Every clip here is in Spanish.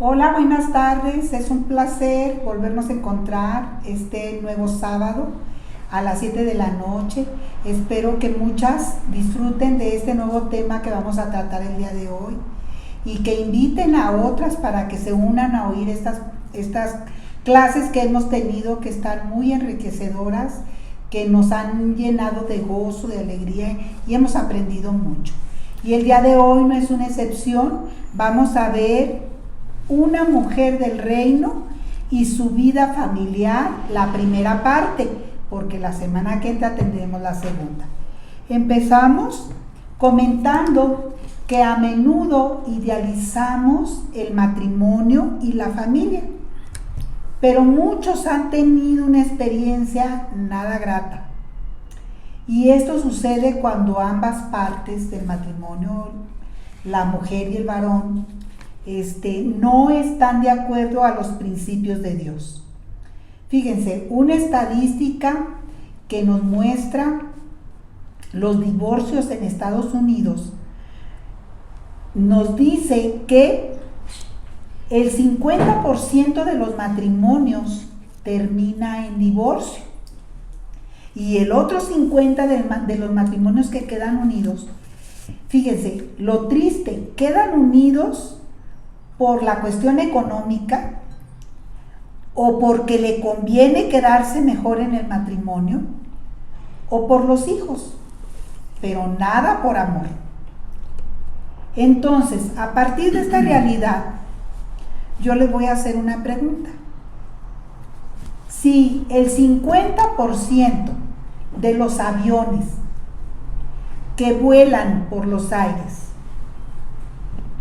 Hola, buenas tardes. Es un placer volvernos a encontrar este nuevo sábado a las 7 de la noche. Espero que muchas disfruten de este nuevo tema que vamos a tratar el día de hoy y que inviten a otras para que se unan a oír estas clases que hemos tenido, que están muy enriquecedoras, que nos han llenado de gozo, de alegría y hemos aprendido mucho. Y el día de hoy no es una excepción. Vamos a ver una mujer del reino y su vida familiar, la primera parte, porque la semana que entra tendremos la segunda. Empezamos comentando que a menudo idealizamos el matrimonio y la familia, pero muchos han tenido una experiencia nada grata. Y esto sucede cuando ambas partes del matrimonio, la mujer y el varón, no están de acuerdo a los principios de Dios. Fíjense, una estadística que nos muestra los divorcios en Estados Unidos nos dice que el 50% de los matrimonios termina en divorcio y el otro 50% de los matrimonios que quedan unidos, fíjense, lo triste, quedan unidos por la cuestión económica o porque le conviene quedarse mejor en el matrimonio o por los hijos, pero nada por amor. Entonces, a partir de esta realidad, yo les voy a hacer una pregunta. Si el 50% de los aviones que vuelan por los aires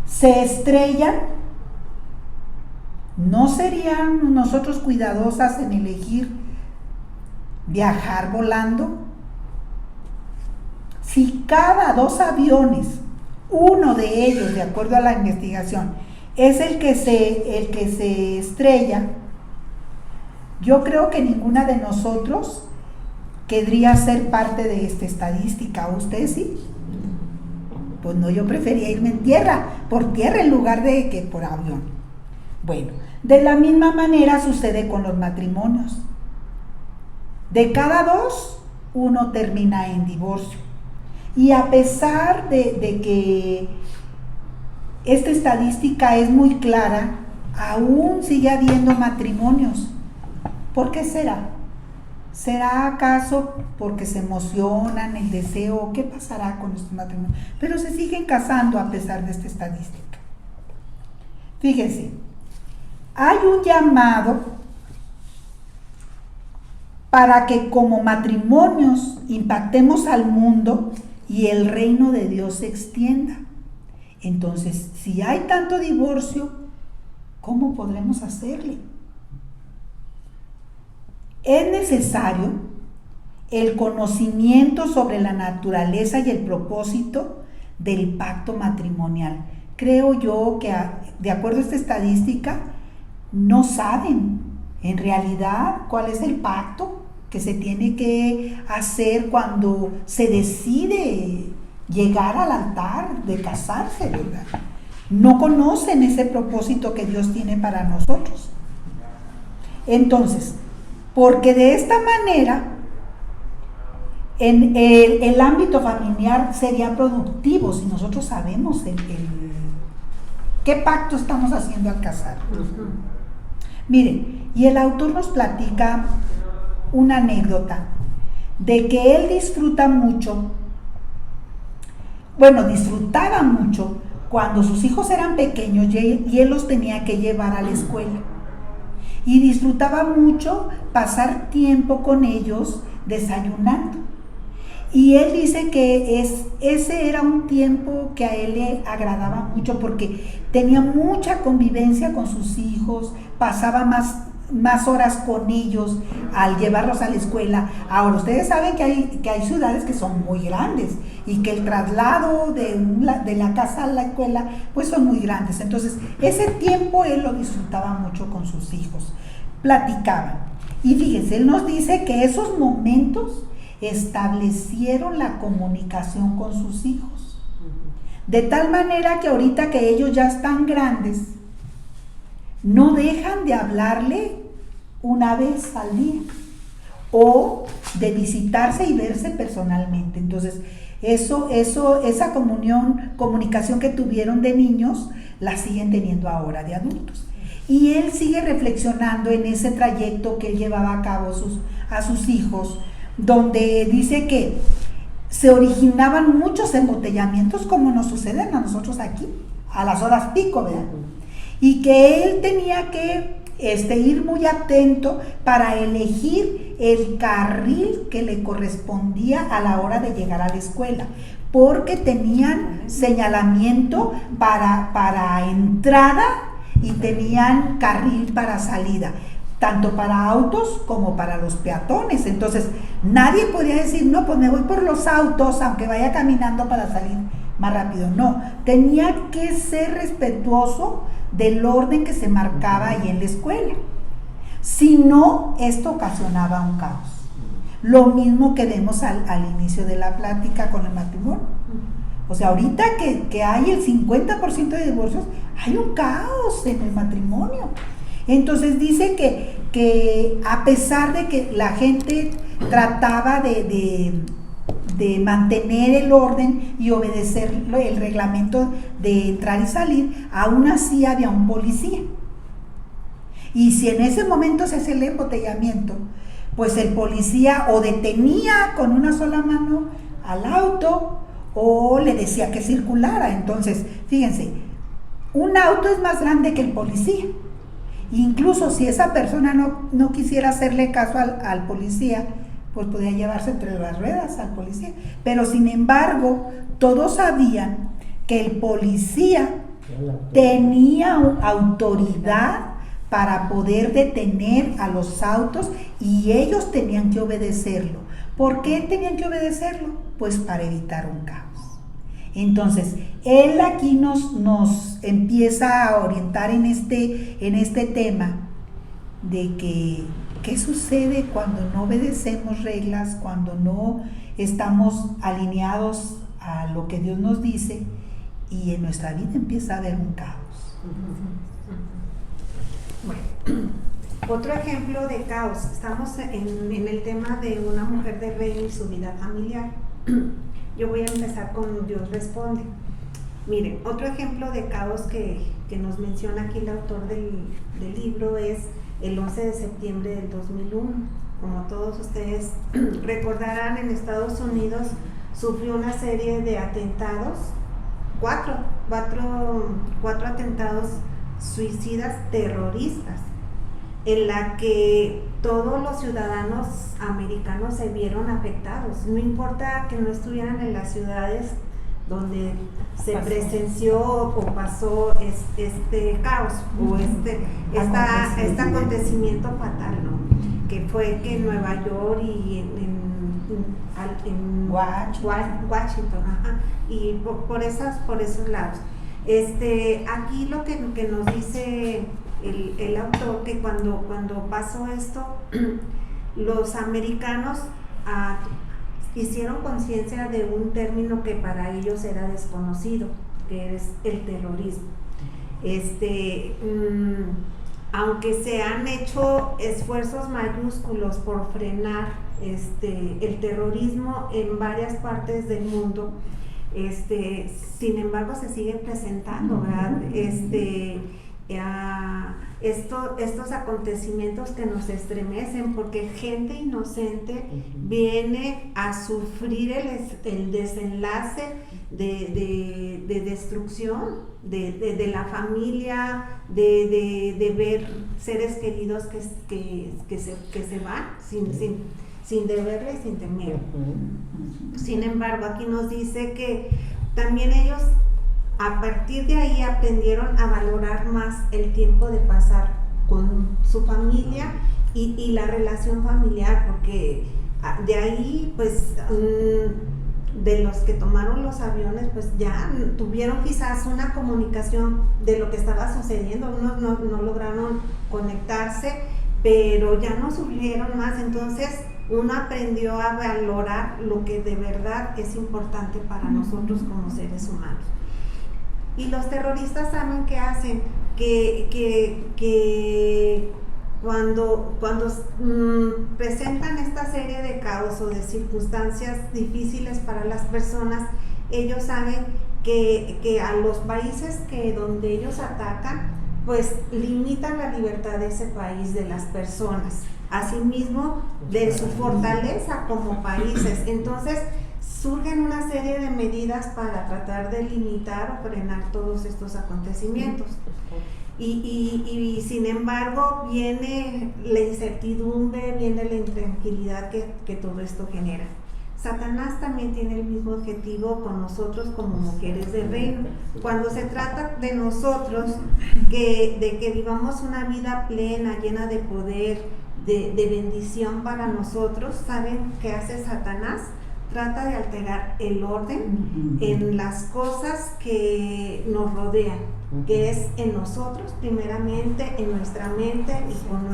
se estrellan, ¿no serían nosotros cuidadosas en elegir viajar volando? Si cada 2 aviones, uno de ellos, de acuerdo a la investigación, es el que se estrella, yo creo que ninguna de nosotros querría ser parte de esta estadística. ¿Usted sí? Pues no, yo prefería irme por tierra en lugar de que por avión. Bueno, de la misma manera sucede con los matrimonios. De cada 2, uno termina en divorcio. Y a pesar de que esta estadística es muy clara, aún sigue habiendo matrimonios. ¿Por qué será? ¿Será acaso porque se emocionan, el deseo? ¿Qué pasará con estos matrimonios? Pero se siguen casando a pesar de esta estadística. Fíjense, hay un llamado para que como matrimonios impactemos al mundo y el reino de Dios se extienda. Entonces, si hay tanto divorcio, ¿cómo podremos hacerle? Es necesario el conocimiento sobre la naturaleza y el propósito del pacto matrimonial. Creo yo que, de acuerdo a esta estadística, no saben en realidad cuál es el pacto que se tiene que hacer cuando se decide llegar al altar de casarse, ¿verdad? No conocen ese propósito que Dios tiene para nosotros. Entonces, porque de esta manera en el ámbito familiar sería productivo si nosotros sabemos qué pacto estamos haciendo al casar. Miren, y el autor nos platica una anécdota de que él disfrutaba mucho cuando sus hijos eran pequeños y él los tenía que llevar a la escuela. Y disfrutaba mucho pasar tiempo con ellos desayunando. Y él dice que ese era un tiempo que a él le agradaba mucho porque tenía mucha convivencia con sus hijos, pasaba más horas con ellos al llevarlos a la escuela. Ahora, ustedes saben que hay ciudades que son muy grandes y que el traslado de la casa a la escuela pues son muy grandes. Entonces, ese tiempo él lo disfrutaba mucho con sus hijos, platicaban. Y fíjense, él nos dice que esos momentos establecieron la comunicación con sus hijos. De tal manera que ahorita que ellos ya están grandes, no dejan de hablarle una vez al día o de visitarse y verse personalmente. Entonces, esa comunicación que tuvieron de niños, la siguen teniendo ahora de adultos. Y él sigue reflexionando en ese trayecto que él llevaba a cabo a sus hijos, donde dice que se originaban muchos embotellamientos como nos suceden a nosotros aquí, a las horas pico, ¿verdad? Y que él tenía que ir muy atento para elegir el carril que le correspondía a la hora de llegar a la escuela, porque tenían señalamiento para entrada y tenían carril para salida, tanto para autos como para los peatones. Entonces nadie podía decir, no, pues me voy por los autos aunque vaya caminando para salir más rápido. No, tenía que ser respetuoso del orden que se marcaba ahí en la escuela. Si no, esto ocasionaba un caos. Lo mismo que vemos al inicio de la plática con el matrimonio. O sea, ahorita que hay el 50% de divorcios, hay un caos en el matrimonio. Entonces dice que a pesar de que la gente trataba de mantener el orden y obedecer el reglamento de entrar y salir, aún así había un policía. Y si en ese momento se hacía el embotellamiento, pues el policía o detenía con una sola mano al auto o le decía que circulara. Entonces, fíjense, un auto es más grande que el policía. Incluso si esa persona no quisiera hacerle caso al policía, pues podía llevarse entre las ruedas al policía. Pero sin embargo, todos sabían que el policía tenía autoridad para poder detener a los autos y ellos tenían que obedecerlo. ¿Por qué tenían que obedecerlo? Pues para evitar un caos. Entonces, él aquí nos empieza a orientar en este tema de que qué sucede cuando no obedecemos reglas, cuando no estamos alineados a lo que Dios nos dice y en nuestra vida empieza a haber un caos. Bueno, otro ejemplo de caos, estamos en el tema de una mujer de reino y su vida familiar. Yo voy a empezar con Dios responde. Miren, otro ejemplo de caos que nos menciona aquí el autor del libro es el 11 de septiembre del 2001. Como todos ustedes recordarán, en Estados Unidos sufrió una serie de atentados, cuatro atentados suicidas terroristas, en la que todos los ciudadanos americanos se vieron afectados. No importa que no estuvieran en las ciudades donde se presenció o pasó este caos o este acontecimiento fatal, ¿no? Que fue que en Nueva York y en Washington, ajá, y por esos lados. Aquí lo que nos dice el autor, que cuando pasó esto, los americanos hicieron conciencia de un término que para ellos era desconocido, que es el terrorismo. Aunque se han hecho esfuerzos mayúsculos por frenar el terrorismo en varias partes del mundo, sin embargo se sigue presentando, ¿verdad? Estos acontecimientos que nos estremecen, porque gente inocente viene a sufrir el desenlace de destrucción de la familia, de ver seres queridos que se van sin deberle y sin temer. Sin embargo, aquí nos dice que también ellos a partir de ahí aprendieron a valorar más el tiempo de pasar con su familia y la relación familiar, porque de ahí pues de los que tomaron los aviones pues ya tuvieron quizás una comunicación de lo que estaba sucediendo, unos no lograron conectarse, pero ya no sufrieron más. Entonces uno aprendió a valorar lo que de verdad es importante para nosotros como seres humanos. Y los terroristas, ¿saben qué hacen? que cuando presentan esta serie de caos o de circunstancias difíciles para las personas, ellos saben que a los países donde ellos atacan, pues limitan la libertad de ese país, de las personas, asimismo de su fortaleza como países. Entonces surgen una serie de medidas para tratar de limitar o frenar todos estos acontecimientos. Y sin embargo viene la incertidumbre, viene la intranquilidad que todo esto genera. Satanás también tiene el mismo objetivo con nosotros como mujeres del reino. Cuando se trata de nosotros, de que vivamos una vida plena, llena de poder, de bendición para nosotros, ¿saben qué hace Satanás? Trata de alterar el orden en las cosas que nos rodean, que es en nosotros primeramente, en nuestra mente y con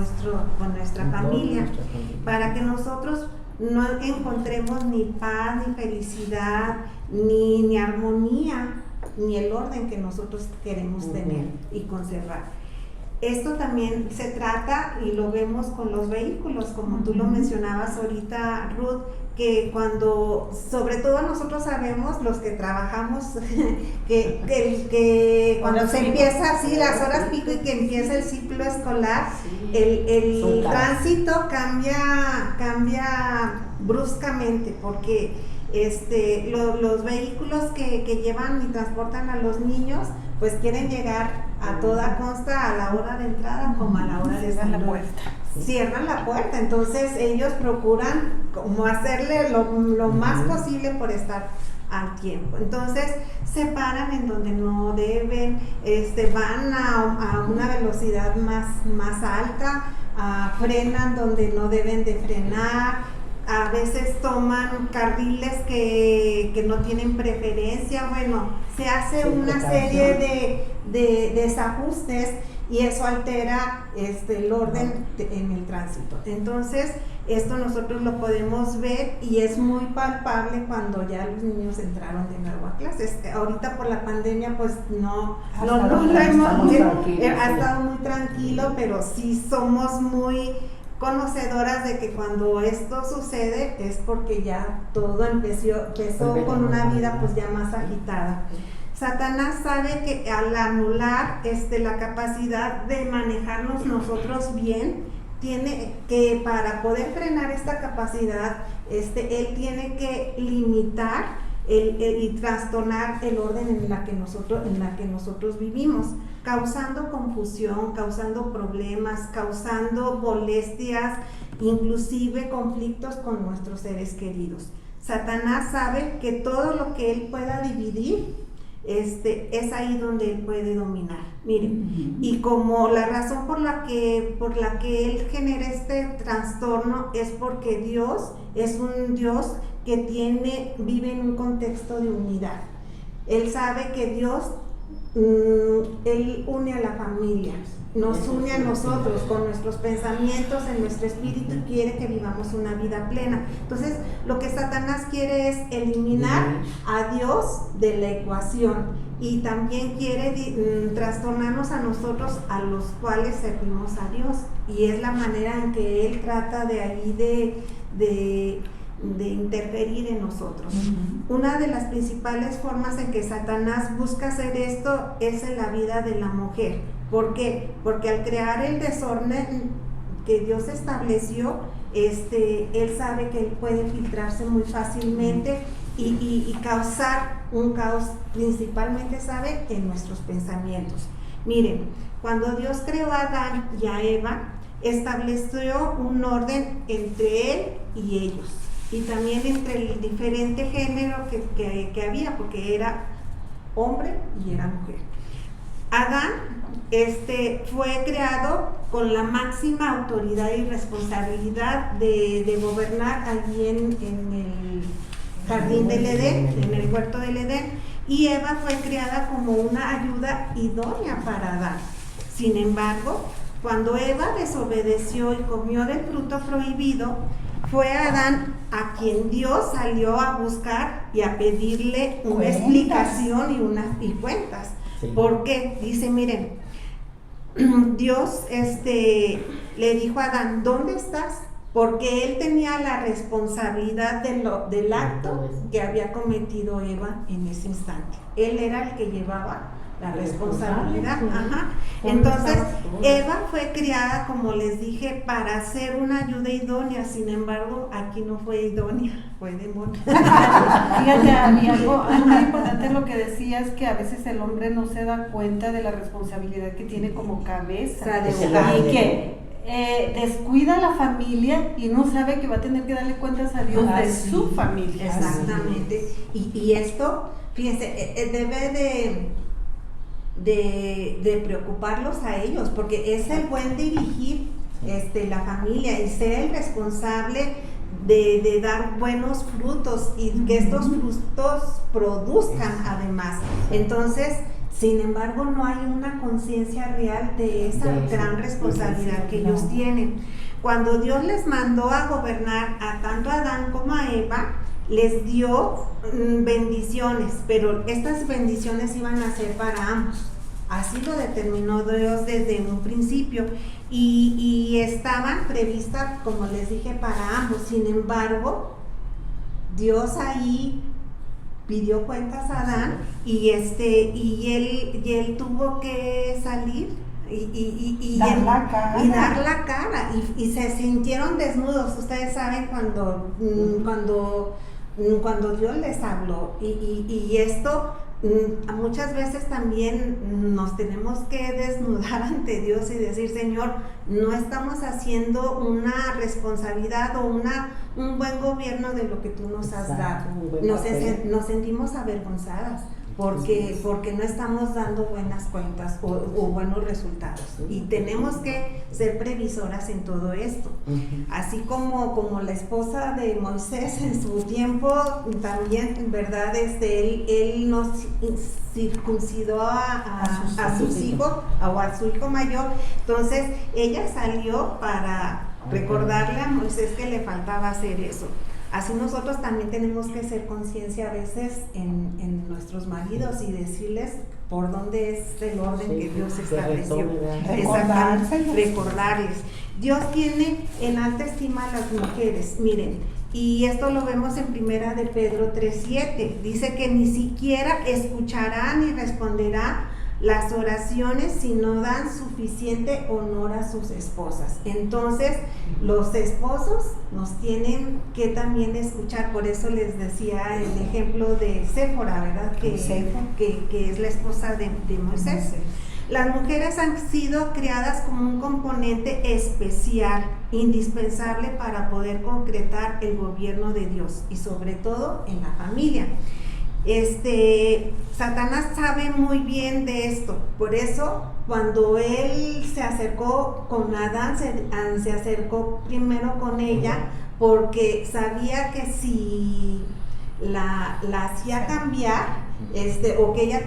nuestra familia, para que nosotros no encontremos ni paz, ni felicidad, ni armonía, ni el orden que nosotros queremos tener y conservar. Esto también se trata, y lo vemos con los vehículos, como tú lo mencionabas ahorita, Ruth, que cuando, sobre todo nosotros sabemos, los que trabajamos, que cuando se empieza así las horas pico y que empieza el ciclo escolar, el tránsito cambia bruscamente, porque los vehículos que llevan y transportan a los niños, pues quieren llegar a toda consta a la hora de entrada como a la hora de salida. Cierran la puerta, entonces ellos procuran como hacerle lo más posible por estar al tiempo. Entonces se paran en donde no deben, van a una velocidad más alta, frenan donde no deben de frenar. A veces toman carriles que no tienen preferencia. Bueno, se hace una serie de desajustes y eso altera el orden en el tránsito. Entonces, esto nosotros lo podemos ver y es muy palpable cuando ya los niños entraron de nuevo a clases. Ahorita por la pandemia, pues ha estado muy tranquilo, pero sí somos muy conocedoras de que cuando esto sucede es porque ya todo empezó con una vida pues ya más agitada. Satanás sabe que al anular la capacidad de manejarnos nosotros bien, tiene que, para poder frenar esta capacidad, él tiene que limitar y trastornar el orden en la que nosotros vivimos, causando confusión, causando problemas, causando molestias, inclusive conflictos con nuestros seres queridos. Satanás sabe que todo lo que él pueda dividir, es ahí donde él puede dominar. Miren, y como la razón por la que él genera este trastorno es porque Dios es un Dios que vive en un contexto de unidad. Él sabe que Dios, él une a la familia, nos une a nosotros con nuestros pensamientos, en nuestro espíritu, y quiere que vivamos una vida plena. Entonces, lo que Satanás quiere es eliminar a Dios de la ecuación, y también quiere trastornarnos a nosotros, a los cuales servimos a Dios, y es la manera en que él trata de ahí de interferir en nosotros. Una de las principales formas en que Satanás busca hacer esto es en la vida de la mujer. ¿Por qué? Porque al crear el desorden que Dios estableció, él sabe que él puede filtrarse muy fácilmente y causar un caos, principalmente, sabe, en nuestros pensamientos. Miren, cuando Dios creó a Adán y a Eva, estableció un orden entre él y ellos, y también entre el diferente género que había, porque era hombre y era mujer. Adán fue creado con la máxima autoridad y responsabilidad de gobernar allí en el jardín del Edén, en el huerto del Edén, y Eva fue creada como una ayuda idónea para Adán. Sin embargo, cuando Eva desobedeció y comió del fruto prohibido, fue Adán a quien Dios salió a buscar y a pedirle una explicación y cuentas. Sí. ¿Por qué? Dice, miren, Dios le dijo a Adán, ¿dónde estás? Porque él tenía la responsabilidad del acto que había cometido Eva en ese instante. Él era el que llevaba la responsabilidad. Ajá. Entonces, Eva fue criada, como les dije, para ser una ayuda idónea. Sin embargo, aquí no fue idónea, fue demonio. Fíjate, algo muy importante lo que decías, que a veces el hombre no se da cuenta de la responsabilidad que tiene como cabeza de hogar, y que descuida a la familia y no sabe que va a tener que darle cuentas a Dios de su familia. Exactamente. Y esto, fíjense, debe de preocuparlos a ellos, porque es el buen dirigir la familia y ser el responsable de dar buenos frutos y que estos frutos produzcan además. Entonces, sin embargo, no hay una conciencia real de esa gran responsabilidad que ellos tienen. Cuando Dios les mandó a gobernar a tanto a Adán como a Eva, les dio bendiciones, pero estas bendiciones iban a ser para ambos. Así lo determinó Dios desde un principio y estaban previstas, como les dije, para ambos. Sin embargo, Dios ahí pidió cuentas a Adán y él tuvo que salir y dar la cara y se sintieron desnudos. Ustedes saben cuando Dios les habló y esto muchas veces también nos tenemos que desnudar ante Dios y decir, Señor, no estamos haciendo una responsabilidad o un buen gobierno de lo que tú nos has dado. Nos sentimos avergonzadas porque no estamos dando buenas cuentas o buenos resultados, y tenemos que ser previsoras en todo esto. Así como la esposa de Moisés en su tiempo también, ¿verdad? Él nos circuncidó a sus hijos o a su hijo mayor. Entonces ella salió para recordarle a Moisés que le faltaba hacer eso. Así nosotros también tenemos que ser conciencia a veces en nuestros maridos y decirles por dónde es el orden que Dios estableció. Recordarles. Dios tiene en alta estima a las mujeres, miren, y esto lo vemos en Primera de Pedro 3:7. Dice que ni siquiera escuchará ni responderá las oraciones si no dan suficiente honor a sus esposas. Entonces, los esposos nos tienen que también escuchar. Por eso les decía el ejemplo de Séfora, ¿verdad? Que es la esposa de Moisés. Las mujeres han sido creadas como un componente especial, indispensable para poder concretar el gobierno de Dios y sobre todo en la familia. Satanás sabe muy bien de esto, por eso cuando él se acercó con Adán, se acercó primero con ella, porque sabía que si la hacía cambiar, o que ella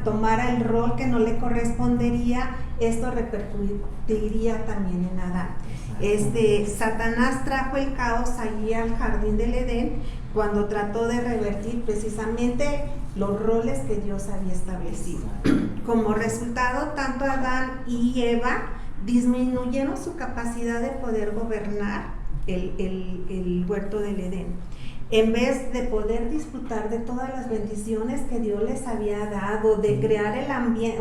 tomara el rol que no le correspondería, esto repercutiría también en Adán. Satanás trajo el caos allí al jardín del Edén cuando trató de revertir precisamente los roles que Dios había establecido. Como resultado, tanto Adán y Eva disminuyeron su capacidad de poder gobernar el huerto del Edén. En vez de poder disfrutar de todas las bendiciones que Dios les había dado, de crear el ambiente,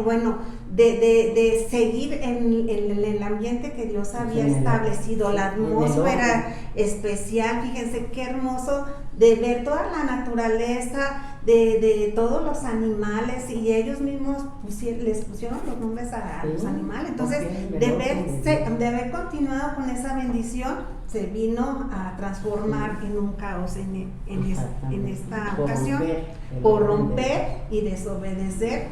de seguir en el ambiente que Dios había establecido, la atmósfera especial, fíjense qué hermoso de ver toda la naturaleza, de todos los animales, y ellos mismos les pusieron los nombres a los animales. Entonces, de haber continuado con esa bendición, se vino a transformar en un caos en esta ocasión, por romper y desobedecer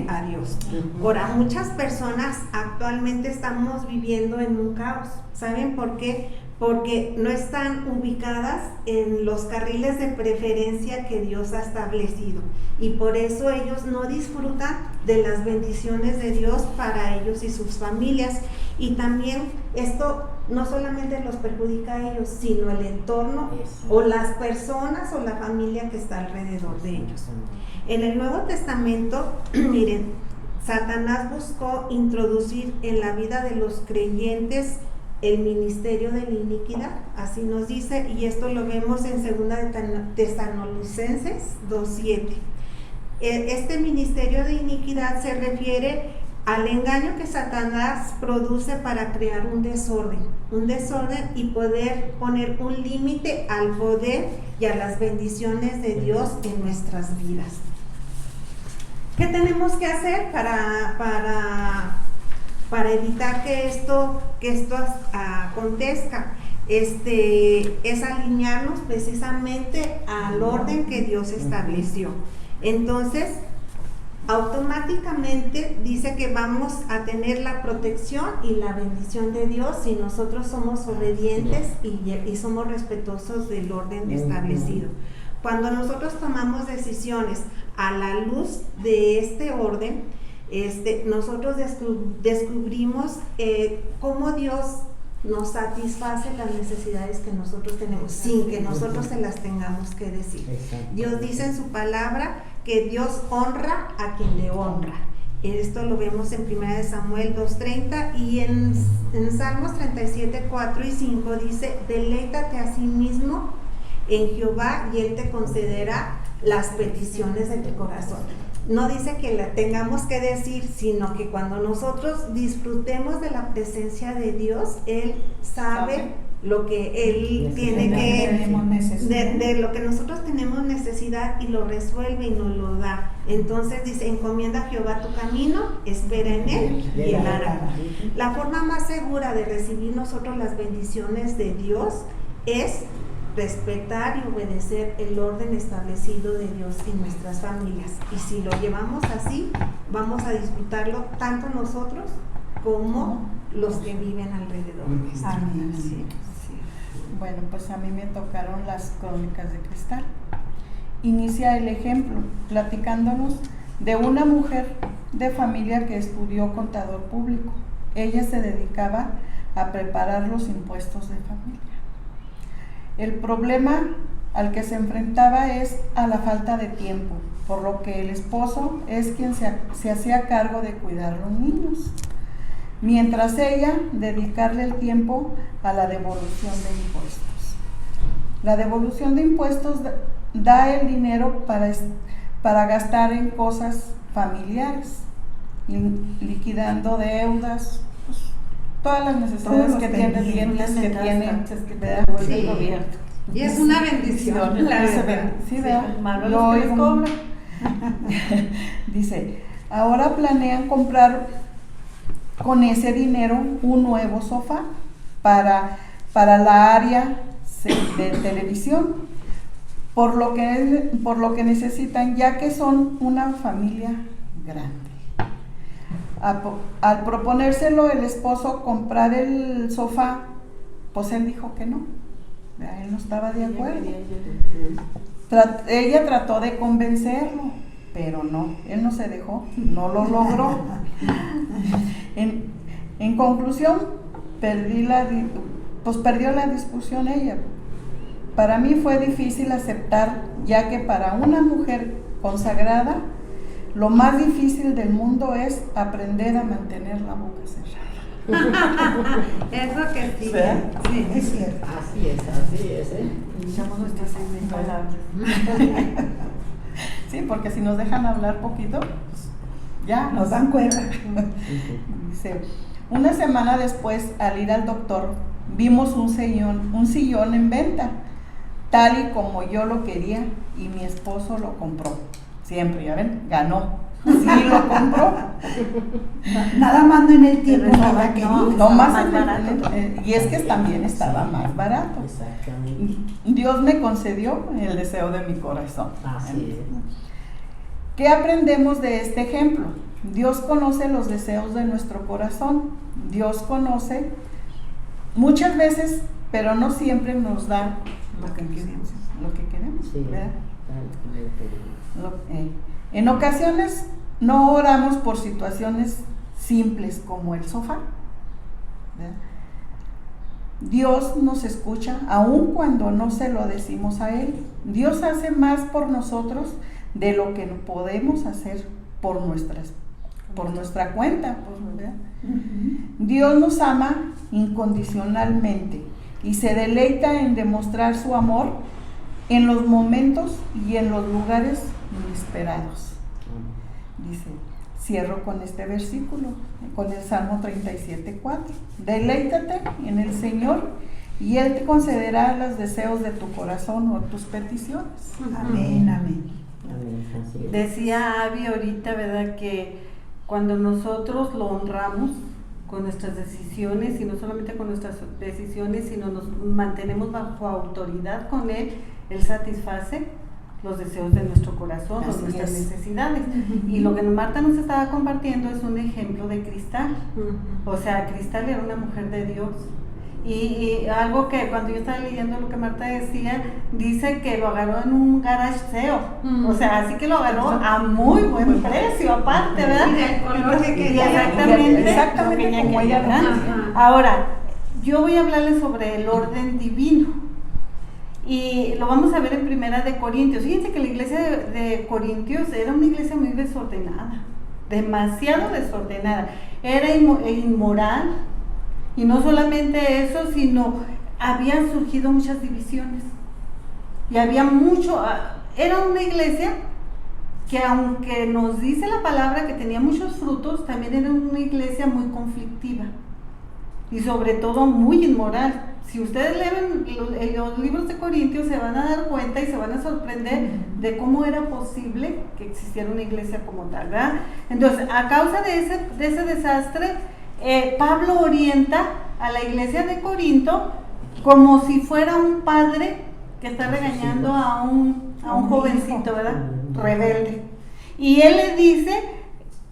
a Dios. Ahora, muchas personas actualmente estamos viviendo en un caos. ¿Saben por qué? Porque no están ubicadas en los carriles de preferencia que Dios ha establecido, y por eso ellos no disfrutan de las bendiciones de Dios para ellos y sus familias. Y también esto no solamente los perjudica a ellos, sino el entorno o las personas o la familia que está alrededor de ellos. En el Nuevo Testamento, miren, Satanás buscó introducir en la vida de los creyentes el ministerio de la iniquidad, así nos dice, y esto lo vemos en 2 de Tesalonicenses 2:7. Este ministerio de iniquidad se refiere al engaño que Satanás produce para crear un desorden y poder poner un límite al poder y a las bendiciones de Dios en nuestras vidas. ¿Qué tenemos que hacer para evitar que esto acontezca? Es alinearnos precisamente al orden que Dios estableció. Entonces, automáticamente dice que vamos a tener la protección y la bendición de Dios si nosotros somos obedientes y somos respetuosos del orden establecido. Cuando nosotros tomamos decisiones a la luz de este orden, nosotros descubrimos cómo Dios nos satisface las necesidades que nosotros tenemos sin que nosotros se las tengamos que decir. Dios dice en su palabra que Dios honra a quien le honra. Esto lo vemos en 1 Samuel 2:30 y en Salmos 37, 4 y 5 dice: deleítate a sí mismo en Jehová y Él te concederá las peticiones de tu corazón. No dice que la tengamos que decir, sino que cuando nosotros disfrutemos de la presencia de Dios, Él sabe lo que Él tiene de lo que nosotros tenemos necesidad y lo resuelve y nos lo da. Entonces dice: encomienda a Jehová tu camino, espera en Él y Él hará. La forma más segura de recibir nosotros las bendiciones de Dios es respetar y obedecer el orden establecido de Dios en nuestras familias, y si lo llevamos así, vamos a disfrutarlo tanto nosotros como los que viven alrededor nuestro. Amén. Sí. Bueno, pues a mí me tocaron las Crónicas de Cristal. Inicia el ejemplo platicándonos de una mujer de familia que estudió contador público. Ella se dedicaba a preparar los impuestos de familia. El problema al que se enfrentaba es a la falta de tiempo, por lo que el esposo es quien se hacía cargo de cuidar a los niños, mientras ella dedicarle el tiempo a la devolución de impuestos. La devolución de impuestos da el dinero para gastar en cosas familiares, liquidando deudas, todas las necesidades que tiene, dientes que tiene, sí. Y es una bendición, la verdad. Sí, ¿verdad? Dice, ahora planean comprar con ese dinero un nuevo sofá para la área de televisión, por lo que necesitan, ya que son una familia grande. Al proponérselo el esposo comprar el sofá, pues él dijo que no, él no estaba de acuerdo. Ella trató de convencerlo, pero no, él no se dejó, no lo logró. En conclusión, perdió la discusión ella. Para mí fue difícil aceptar, ya que para una mujer consagrada, lo más difícil del mundo es aprender a mantener la boca cerrada. Eso que sí. Sí, es cierto. Así es, ¿eh? Echamos nuestras 6.000 palabras. Sí, porque si nos dejan hablar poquito, pues ya Nos dan cuerda. Dice, una semana después, al ir al doctor, vimos un sillón en venta, tal y como yo lo quería, y mi esposo lo compró. Siempre, ya ven, ganó. Sí, lo compró. Nada más no en el tiempo estaba querido. No más barato. Y es que también estaba más barato. Exactamente. Dios me concedió el deseo de mi corazón. Así es. ¿Qué aprendemos de este ejemplo? Dios conoce los deseos de nuestro corazón. Dios conoce muchas veces, pero no siempre nos da lo que queremos, Sí, ¿verdad? En ocasiones no oramos por situaciones simples como el sofá, ¿verdad? Dios nos escucha aun cuando no se lo decimos a Él. Dios hace más por nosotros de lo que podemos hacer por nuestras por nuestra cuenta, pues, ¿verdad? Dios nos ama incondicionalmente y se deleita en demostrar su amor en los momentos y en los lugares inesperados. Dice, cierro con este versículo, con el Salmo 37:4. Deleítate en el Señor y Él te concederá los deseos de tu corazón o tus peticiones. Amén, amén. Amén, así es. Decía Abby ahorita, ¿verdad? Que cuando nosotros lo honramos con nuestras decisiones, y no solamente con nuestras decisiones, sino nos mantenemos bajo autoridad con Él, Él satisface los deseos de nuestro corazón, Así nuestras es. necesidades. Y lo que Marta nos estaba compartiendo es un ejemplo de Cristal. O sea, Cristal era una mujer de Dios. Y algo que cuando yo estaba leyendo lo que Marta decía, dice que lo agarró en un garage sale. O sea, así que lo agarró a muy buen precio, aparte, ¿verdad? Y del color que quería. Exactamente lo que como ella ella quería, lo ¿verdad? dice. Ahora, yo voy a hablarles sobre el orden divino. Y lo vamos a ver en Primera de Corintios. Fíjense que la iglesia de Corintios era una iglesia muy desordenada, demasiado desordenada. Era inmoral, y no solamente eso, sino habían surgido muchas divisiones. Y había mucho, era una iglesia que, aunque nos dice la palabra que tenía muchos frutos, también era una iglesia muy conflictiva y sobre todo muy inmoral. Si ustedes leen los libros de Corintios, se van a dar cuenta y se van a sorprender de cómo era posible que existiera una iglesia como tal, ¿verdad? Entonces, a causa de ese desastre, Pablo orienta a la iglesia de Corinto como si fuera un padre que está regañando a un jovencito, ¿verdad? Rebelde. Y él le dice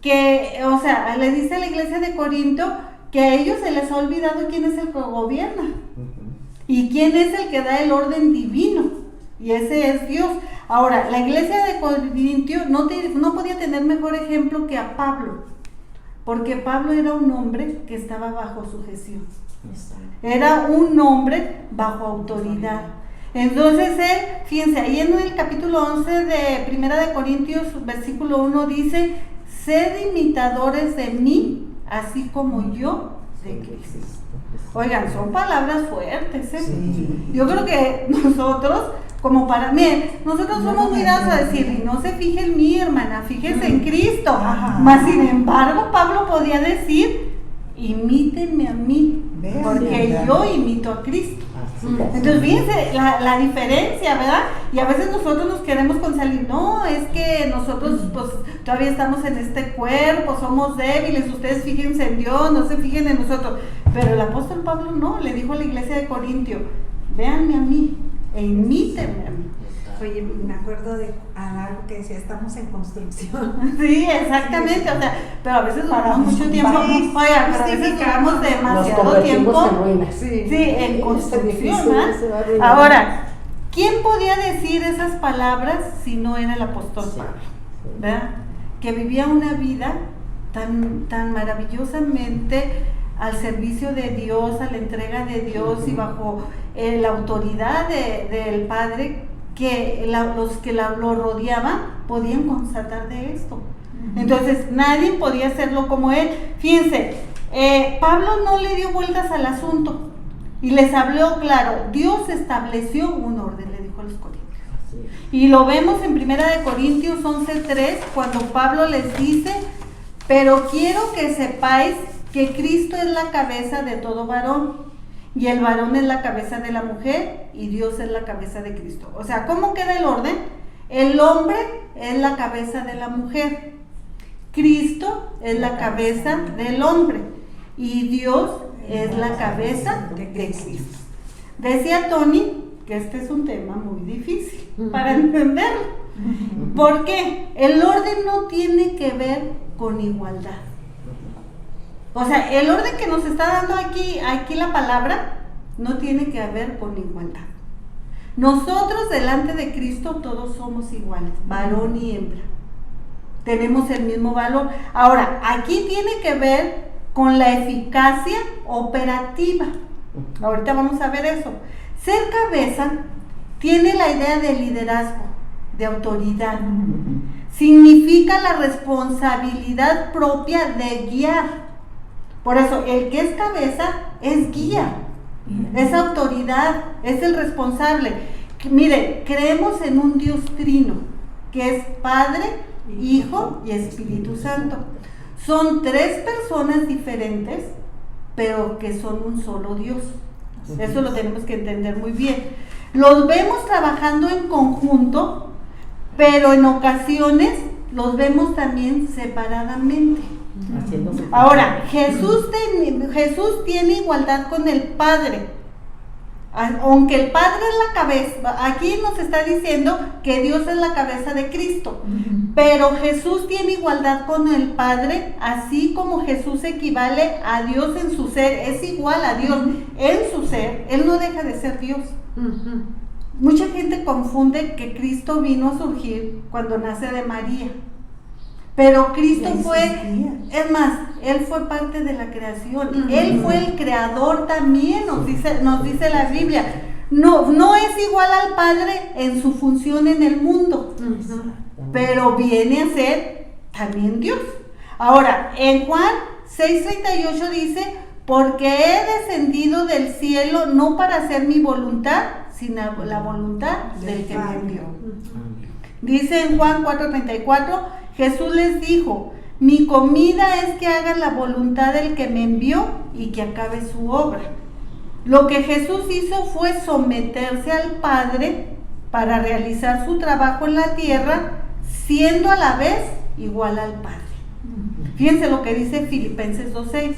que, o sea, le dice a la iglesia de Corinto que a ellos se les ha olvidado quién es el que gobierna y quién es el que da el orden divino, y ese es Dios. Ahora, la iglesia de Corinto no podía tener mejor ejemplo que a Pablo, porque Pablo era un hombre que estaba bajo sujeción, era un hombre bajo autoridad. Entonces él, fíjense, ahí en el capítulo 11 de Primera de Corintios, versículo 1 dice: sed imitadores de mí, así como yo de Cristo. Oigan, son palabras fuertes, ¿eh? Sí. Yo creo que nosotros, miren, nosotros somos muy dados a decir, y no se fije en mí, hermana, fíjese en Cristo. Ajá. Mas sin embargo, Pablo podía decir, imítenme a mí, Vean, porque vean. yo imito a Cristo. Así es. Entonces, fíjense la diferencia, ¿verdad? Y a veces nosotros nos queremos consalir, no, es que nosotros pues todavía estamos en este cuerpo, somos débiles, ustedes fíjense en Dios, no se fijen en nosotros. Pero el apóstol Pablo no, le dijo a la iglesia de Corintio, véanme a mí e imítenme a mí. Oye, me acuerdo de algo que decía, estamos en construcción. Sí, exactamente, o sea, pero a veces duramos mucho tiempo, Sí, oiga, pero a veces duramos Nos demasiado convertimos tiempo. en ruinas. Sí, en Este construcción, edificio ¿ah? se va a arruinar. Ahora, ¿quién podía decir esas palabras si no era el apóstol Sí. Pablo? ¿Verdad? Que vivía una vida tan maravillosamente al servicio de Dios, a la entrega de Dios y bajo la autoridad del Padre, que los que lo rodeaban podían constatar de esto. Entonces nadie podía hacerlo como él. Fíjense, Pablo no le dio vueltas al asunto y les habló claro. Dios estableció un orden, le dijo a los corintios. Así es. Y lo vemos en Primera de Corintios 11:3, cuando Pablo les dice: pero quiero que sepáis que Cristo es la cabeza de todo varón, y el varón es la cabeza de la mujer, y Dios es la cabeza de Cristo. O sea, ¿cómo queda el orden? El hombre es la cabeza de la mujer, Cristo es la cabeza del hombre, y Dios es la cabeza de Cristo. Decía Tony que este es un tema muy difícil para entenderlo. ¿Por qué? El orden no tiene que ver con igualdad. O sea, el orden que nos está dando aquí la palabra no tiene que ver con igualdad. Nosotros delante de Cristo todos somos iguales, varón y hembra. Tenemos el mismo valor. Ahora, aquí tiene que ver con la eficacia operativa. Ahorita vamos a ver eso. Ser cabeza tiene la idea de liderazgo, de autoridad. significa la responsabilidad propia de guiar. Por eso, el que es cabeza es guía, es autoridad, es el responsable. Mire, creemos en un Dios trino, que es Padre, Hijo y Espíritu Santo. Son tres personas diferentes, pero que son un solo Dios. Eso lo tenemos que entender muy bien. Los vemos trabajando en conjunto, pero en ocasiones los vemos también separadamente. Ahora, Jesús tiene igualdad con el Padre. Aunque el Padre es la cabeza, aquí nos está diciendo que Dios es la cabeza de Cristo, pero Jesús tiene igualdad con el Padre, así como Jesús equivale a Dios en su ser, es igual a Dios en su ser, Él no deja de ser Dios. Mucha gente confunde que Cristo vino a surgir cuando nace de María, pero Cristo es más, Él fue parte de la creación, Él fue el creador también, nos dice la Biblia. No es igual al Padre en su función en el mundo, pero viene a ser también Dios. Ahora, en Juan 6:38 dice, porque he descendido del cielo no para hacer mi voluntad, sino la voluntad del que me envió. Dice en Juan 4:34, Jesús les dijo, mi comida es que hagan la voluntad del que me envió y que acabe su obra. Lo que Jesús hizo fue someterse al Padre para realizar su trabajo en la tierra, siendo a la vez igual al Padre. Fíjense lo que dice Filipenses 2:6,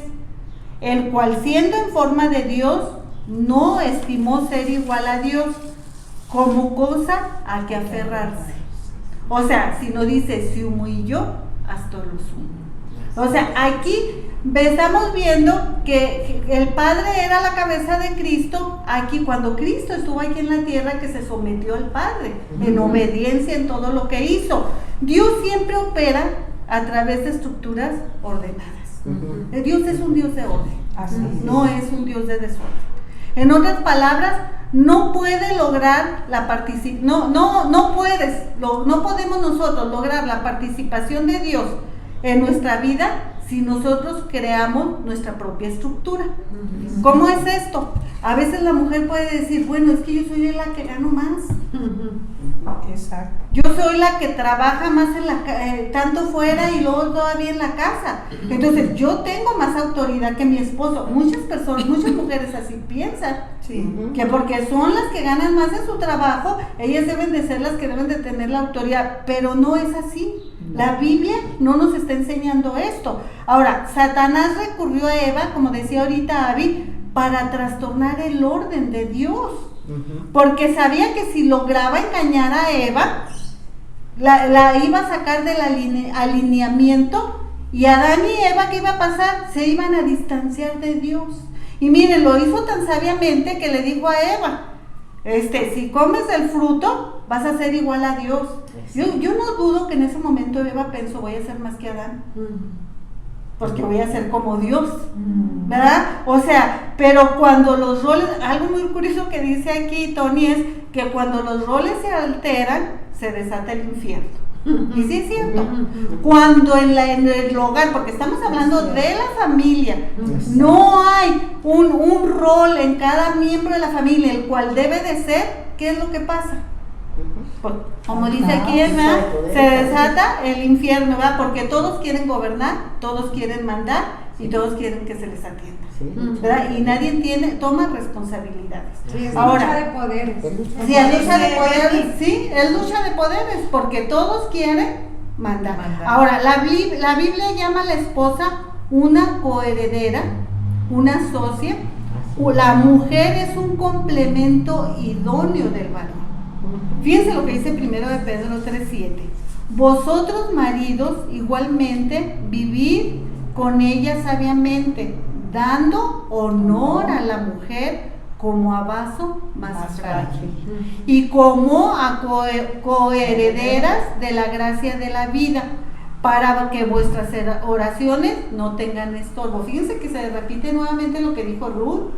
el cual siendo en forma de Dios, no estimó ser igual a Dios como cosa a que aferrarse. O sea, si no dice, si humo y yo, hasta lo sumo. O sea, aquí estamos viendo que el Padre era la cabeza de Cristo, aquí cuando Cristo estuvo aquí en la tierra, que se sometió al Padre, en obediencia en todo lo que hizo. Dios siempre opera a través de estructuras ordenadas. Dios es un Dios de orden, no es un Dios de desorden. En otras palabras, no puede lograr la participación, no podemos nosotros lograr la participación de Dios en nuestra vida si nosotros creamos nuestra propia estructura. ¿Cómo es esto? A veces la mujer puede decir, bueno, es que yo soy la que gano más. Exacto. Yo soy la que trabaja más tanto fuera y luego todavía en la casa. Entonces yo tengo más autoridad que mi esposo. Muchas mujeres así piensan. Sí. Que porque son las que ganan más en su trabajo, ellas deben de ser las que deben de tener la autoridad, pero no es así. La Biblia no nos está enseñando esto. Ahora, Satanás recurrió a Eva, como decía ahorita Abby, para trastornar el orden de Dios, porque sabía que si lograba engañar a Eva, la iba a sacar del alineamiento, y Adán y Eva, ¿qué iba a pasar? Se iban a distanciar de Dios. Y miren, lo hizo tan sabiamente que le dijo a Eva, si comes el fruto, vas a ser igual a Dios. Yo no dudo que en ese momento Eva pensó, voy a ser más que Adán, porque voy a ser como Dios, ¿verdad? O sea, pero cuando los roles, algo muy curioso que dice aquí Tony es que cuando los roles se alteran, se desata el infierno. Y sí es cierto, cuando en el hogar, porque estamos hablando de la familia, no hay un rol en cada miembro de la familia, el cual debe de ser, ¿qué es lo que pasa? Pues, como dice aquí, ¿verdad? Se desata el infierno, ¿verdad? Porque todos quieren gobernar, todos quieren mandar y todos quieren que se les atienda, ¿verdad? Y nadie toma responsabilidades. Sí, es ahora, lucha de poderes. Sí, es lucha de poderes, sí, es lucha de poderes, porque todos quieren mandar. Ahora, la Biblia llama a la esposa una coheredera, una socia. La mujer es un complemento idóneo del varón. Fíjense lo que dice primero de Pedro 3:7. Vosotros maridos igualmente vivid con ella sabiamente, dando honor a la mujer como a vaso más frágil y como a coherederas de la gracia de la vida, para que vuestras oraciones no tengan estorbo. Fíjense que se repite nuevamente lo que dijo Ruth.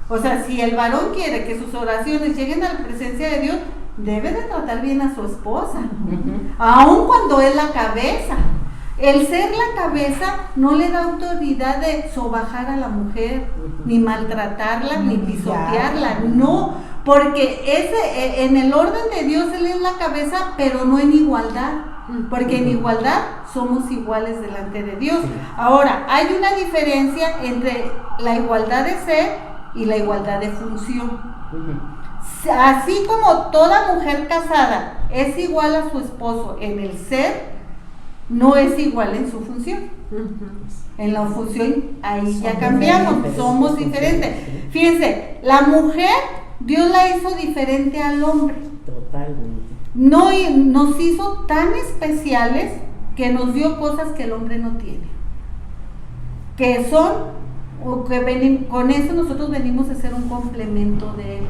O sea, si el varón quiere que sus oraciones lleguen a la presencia de Dios, debe de tratar bien a su esposa, aun cuando es la cabeza. El ser la cabeza no le da autoridad de sobajar a la mujer, ni maltratarla, ni pisotearla, no, porque en el orden de Dios Él es la cabeza, pero no en igualdad, porque en igualdad somos iguales delante de Dios. Ahora, hay una diferencia entre la igualdad de ser y la igualdad de función. Así como toda mujer casada es igual a su esposo en el ser, no es igual en su función. En la función ahí ya cambiamos, somos diferentes. Fíjense, la mujer Dios la hizo diferente al hombre. Totalmente. No, nos hizo tan especiales que nos dio cosas que el hombre no tiene. Que son, con eso nosotros venimos a ser un complemento de él.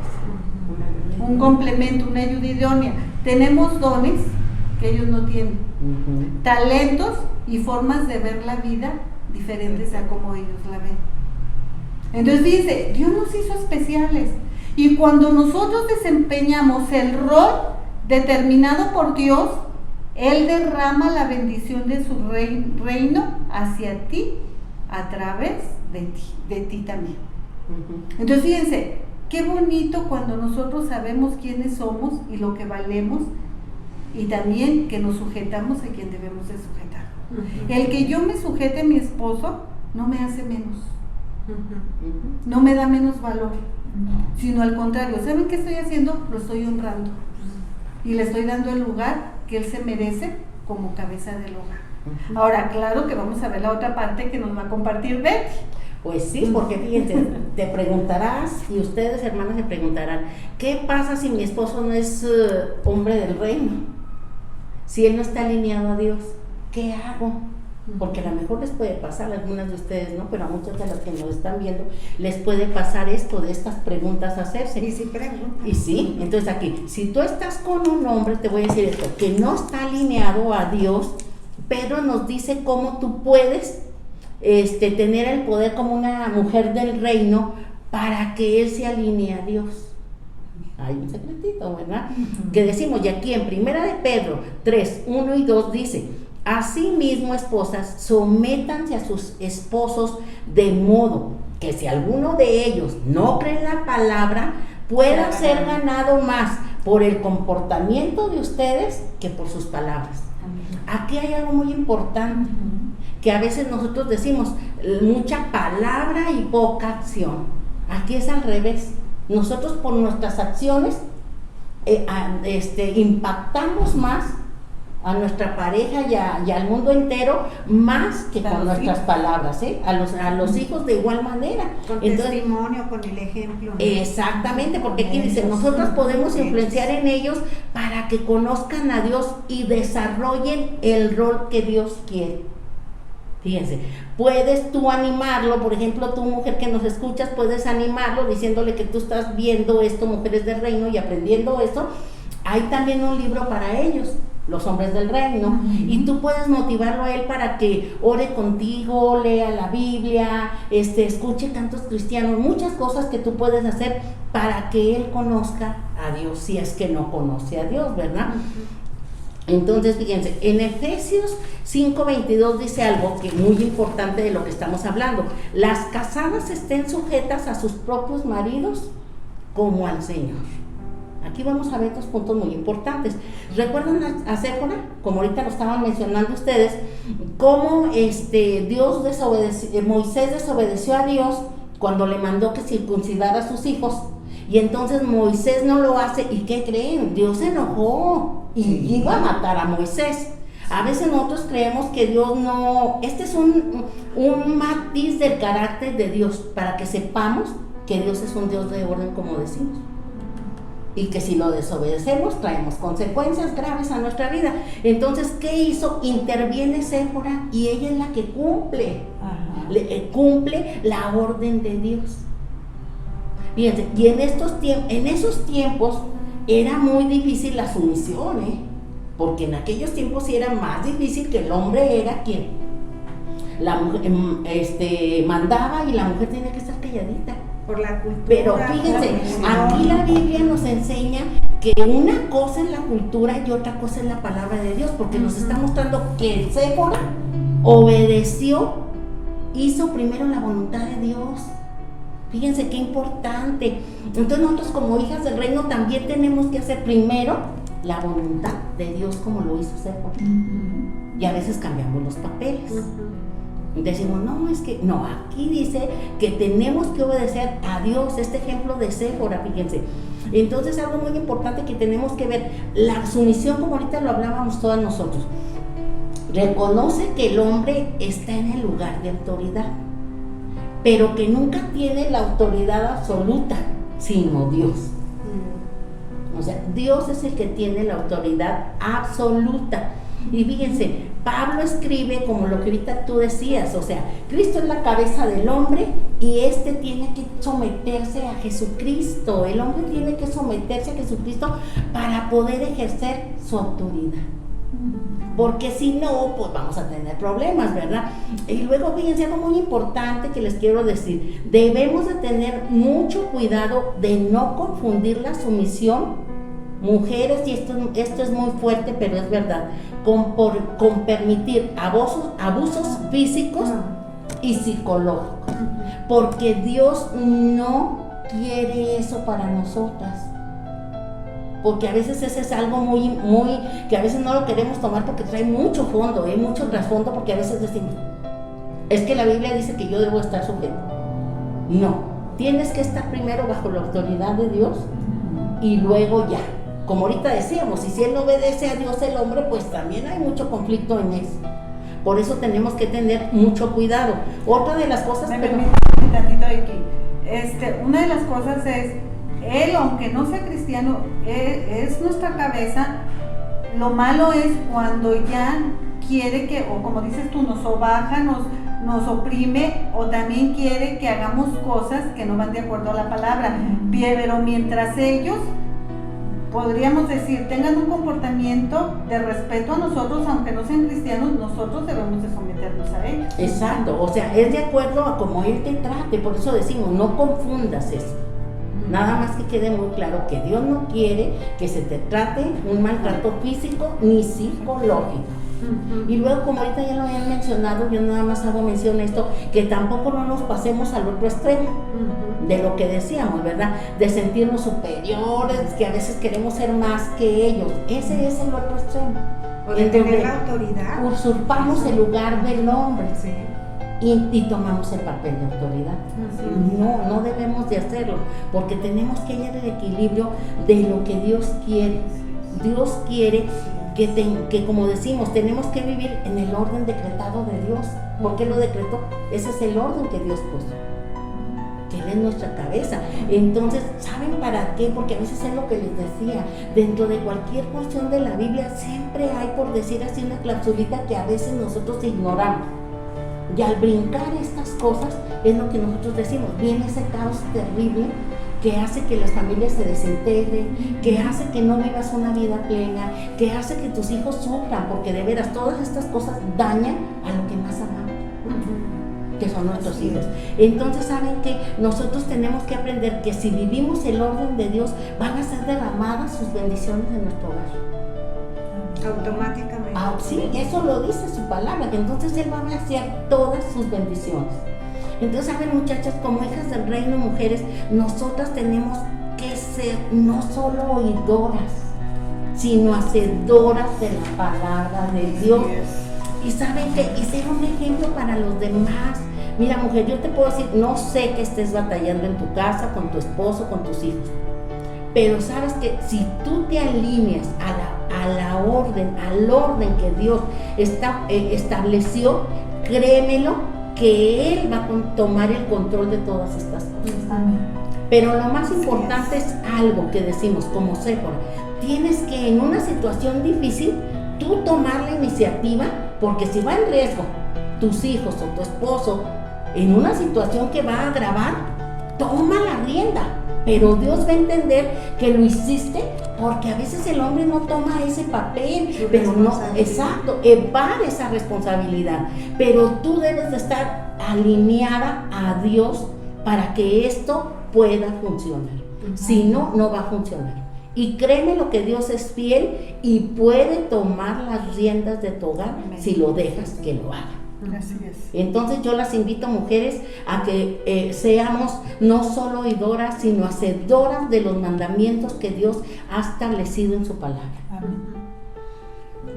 Un complemento, una ayuda idónea. Tenemos dones que ellos no tienen, talentos y formas de ver la vida diferentes a como ellos la ven. Entonces dice, Dios nos hizo especiales, y cuando nosotros desempeñamos el rol determinado por Dios, Él derrama la bendición de su reino hacia ti a través de ti también. Entonces fíjense, qué bonito cuando nosotros sabemos quiénes somos y lo que valemos, y también que nos sujetamos a quien debemos de sujetar. El que yo me sujete a mi esposo no me hace menos, no me da menos valor, sino al contrario. ¿Saben qué estoy haciendo? Lo estoy honrando y le estoy dando el lugar que él se merece como cabeza del hogar. Ahora, claro que vamos a ver la otra parte que nos va a compartir Betty. Pues sí, porque fíjense, te preguntarás, y ustedes hermanas se preguntarán, ¿qué pasa si mi esposo no es hombre del reino? Si él no está alineado a Dios, ¿qué hago? Porque a lo mejor les puede pasar, a algunas de ustedes no, pero a muchas de las que nos están viendo les puede pasar esto, de estas preguntas hacerse. Y si preguntan. Y sí, entonces aquí, si tú estás con un hombre, te voy a decir esto, que no está alineado a Dios, Pedro nos dice cómo tú puedes tener el poder como una mujer del reino para que él se alinee a Dios. Hay un secretito, ¿verdad? Que decimos, y aquí en Primera de Pedro 3, 1 y 2 dice: asimismo, esposas, sométanse a sus esposos, de modo que si alguno de ellos no cree en la palabra, pueda ser ganado más por el comportamiento de ustedes que por sus palabras. Aquí hay algo muy importante, que a veces nosotros decimos mucha palabra y poca acción. Aquí es al revés. Nosotros por nuestras acciones impactamos más a nuestra pareja y al mundo entero, más que con nuestras palabras, a los hijos de igual manera. Con testimonio, con el ejemplo. Exactamente, porque aquí dice, nosotros podemos influenciar en ellos para que conozcan a Dios y desarrollen el rol que Dios quiere. Fíjense, puedes tú animarlo, por ejemplo, tú mujer que nos escuchas, puedes animarlo diciéndole que tú estás viendo esto, Mujeres del Reino, y aprendiendo esto. Hay también un libro para ellos, Los Hombres del Reino, y tú puedes motivarlo a él para que ore contigo, lea la Biblia, escuche cantos cristianos, muchas cosas que tú puedes hacer para que él conozca a Dios, si es que no conoce a Dios, ¿verdad? Entonces, fíjense, en Efesios 5:22 dice algo que muy importante de lo que estamos hablando: las casadas estén sujetas a sus propios maridos como al Señor. Aquí vamos a ver dos puntos muy importantes. ¿Recuerdan a Séfora? Como ahorita lo estaban mencionando ustedes, cómo Moisés desobedeció a Dios cuando le mandó que circuncidara a sus hijos. Y entonces Moisés no lo hace, ¿y qué creen? Dios se enojó y iba a matar a Moisés. A veces nosotros creemos que Dios no... Este es un matiz del carácter de Dios, para que sepamos que Dios es un Dios de orden, como decimos, y que si lo desobedecemos traemos consecuencias graves a nuestra vida. Entonces, ¿qué hizo? Interviene Séfora, y ella es la que cumple la orden de Dios. Fíjense, y en esos tiempos era muy difícil la sumisión, porque en aquellos tiempos sí era más difícil, que el hombre era quien la mujer, mandaba, y la mujer tenía que estar calladita. Por la cultura. Pero fíjense, aquí la Biblia nos enseña que una cosa es la cultura y otra cosa es la palabra de Dios, porque nos está mostrando que Séfora obedeció, hizo primero la voluntad de Dios. Fíjense qué importante. Entonces nosotros como hijas del reino también tenemos que hacer primero la voluntad de Dios como lo hizo Séfora. Y a veces cambiamos los papeles. Decimos, no, es que, no, aquí dice que tenemos que obedecer a Dios, este ejemplo de Séfora, fíjense. Entonces algo muy importante que tenemos que ver, la sumisión, como ahorita lo hablábamos todas nosotros, reconoce que el hombre está en el lugar de autoridad, pero que nunca tiene la autoridad absoluta, sino Dios. O sea, Dios es el que tiene la autoridad absoluta. Y fíjense, Pablo escribe como lo que ahorita tú decías, o sea, Cristo es la cabeza del hombre y este tiene que someterse a Jesucristo. El hombre tiene que someterse a Jesucristo para poder ejercer su autoridad. Porque si no, pues vamos a tener problemas, ¿verdad? Y luego, fíjense, algo muy importante que les quiero decir, debemos de tener mucho cuidado de no confundir la sumisión, mujeres, y esto es muy fuerte, pero es verdad, con permitir abusos físicos y psicológicos, porque Dios no quiere eso para nosotras. Porque a veces ese es algo muy, que a veces no lo queremos tomar porque trae mucho fondo, mucho trasfondo, porque a veces decimos, es que la Biblia dice que yo debo estar sujeto. No, tienes que estar primero bajo la autoridad de Dios y luego ya. Como ahorita decíamos, y si él no obedece a Dios el hombre, pues también hay mucho conflicto en eso. Por eso tenemos que tener mucho cuidado. Otra de las cosas... Me permite un tantito aquí. Una de las cosas es, él, aunque no sea cristiano, es nuestra cabeza. Lo malo es cuando ya quiere que, o como dices tú, nos sobaja, nos oprime, o también quiere que hagamos cosas que no van de acuerdo a la palabra. Pero mientras ellos, podríamos decir, tengan un comportamiento de respeto a nosotros, aunque no sean cristianos, nosotros debemos de someternos a ellos. Exacto, o sea, es de acuerdo a cómo él te trate. Por eso decimos, no confundas eso. Nada más que quede muy claro que Dios no quiere que se te trate un maltrato físico ni psicológico. Y luego, como ahorita ya lo habían mencionado, yo nada más hago mención a esto, que tampoco no nos pasemos al otro extremo de lo que decíamos, ¿verdad? De sentirnos superiores, que a veces queremos ser más que ellos. Ese es el otro extremo. O de tener la autoridad. Usurpamos el lugar del hombre. Sí. Y tomamos el papel de autoridad. No debemos de hacerlo, porque tenemos que hallar el equilibrio de lo que Dios quiere. Dios quiere que como decimos, tenemos que vivir en el orden decretado de Dios. ¿Por qué lo decretó? Ese es el orden que Dios puso, que Él es nuestra cabeza. Entonces, ¿saben para qué? Porque a veces es lo que les decía, dentro de cualquier porción de la Biblia siempre hay, por decir así, una clausulita que a veces nosotros ignoramos. Y al brincar estas cosas es lo que nosotros decimos, viene ese caos terrible que hace que las familias se desintegren, que hace que no vivas una vida plena, que hace que tus hijos sufran, porque de veras todas estas cosas dañan a lo que más amamos, que son nuestros hijos. Entonces, ¿saben qué? Nosotros tenemos que aprender que si vivimos el orden de Dios, van a ser derramadas sus bendiciones en nuestro hogar. Automáticamente. Sí, eso lo dice su palabra, que entonces Él va a vaciar todas sus bendiciones. Entonces, saben, muchachas, como hijas del reino, mujeres, nosotras tenemos que ser no solo oidoras, sino hacedoras de la palabra de Dios. Y saben que, y ser un ejemplo para los demás. Mira, mujer, yo te puedo decir, no sé que estés batallando en tu casa, con tu esposo, con tus hijos, pero sabes que si tú te alineas al orden que Dios estableció, créemelo, que Él va a tomar el control de todas estas cosas. Amén. Pero lo más importante es algo que decimos como Séfora, tienes que en una situación difícil tú tomar la iniciativa, porque si va en riesgo tus hijos o tu esposo en una situación que va a agravar, toma la rienda. Pero Dios va a entender que lo hiciste, porque a veces el hombre no toma ese papel, pero no, exacto, evade esa responsabilidad. Pero tú debes de estar alineada a Dios para que esto pueda funcionar. Si no, no va a funcionar. Y créeme lo que Dios es fiel y puede tomar las riendas de tu hogar si lo dejas que lo haga. Así es. Entonces yo las invito, mujeres, a que seamos no solo oidoras, sino hacedoras de los mandamientos que Dios ha establecido en su palabra. Amén.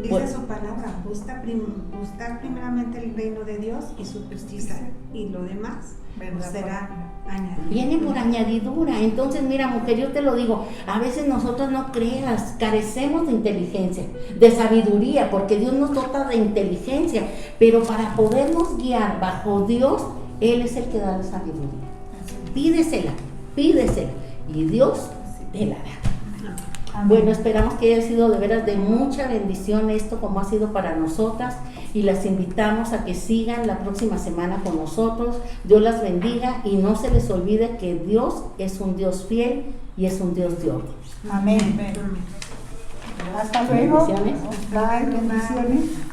Dice Bueno. su palabra, buscar primeramente el reino de Dios y su justicia, y lo demás Verdad, será añadido. Viene por añadidura. Entonces, mira, mujer, yo te lo digo, a veces nosotros no creas, carecemos de inteligencia, de sabiduría, porque Dios nos dota de inteligencia, pero para podernos guiar bajo Dios, Él es el que da la sabiduría. Pídesela, y Dios te la da. Amén. Bueno, esperamos que haya sido de veras de mucha bendición esto, como ha sido para nosotras, y las invitamos a que sigan la próxima semana con nosotros. Dios las bendiga y no se les olvide que Dios es un Dios fiel y es un Dios de orden. Amén. Hasta luego. Bendiciones. Bye, bendiciones.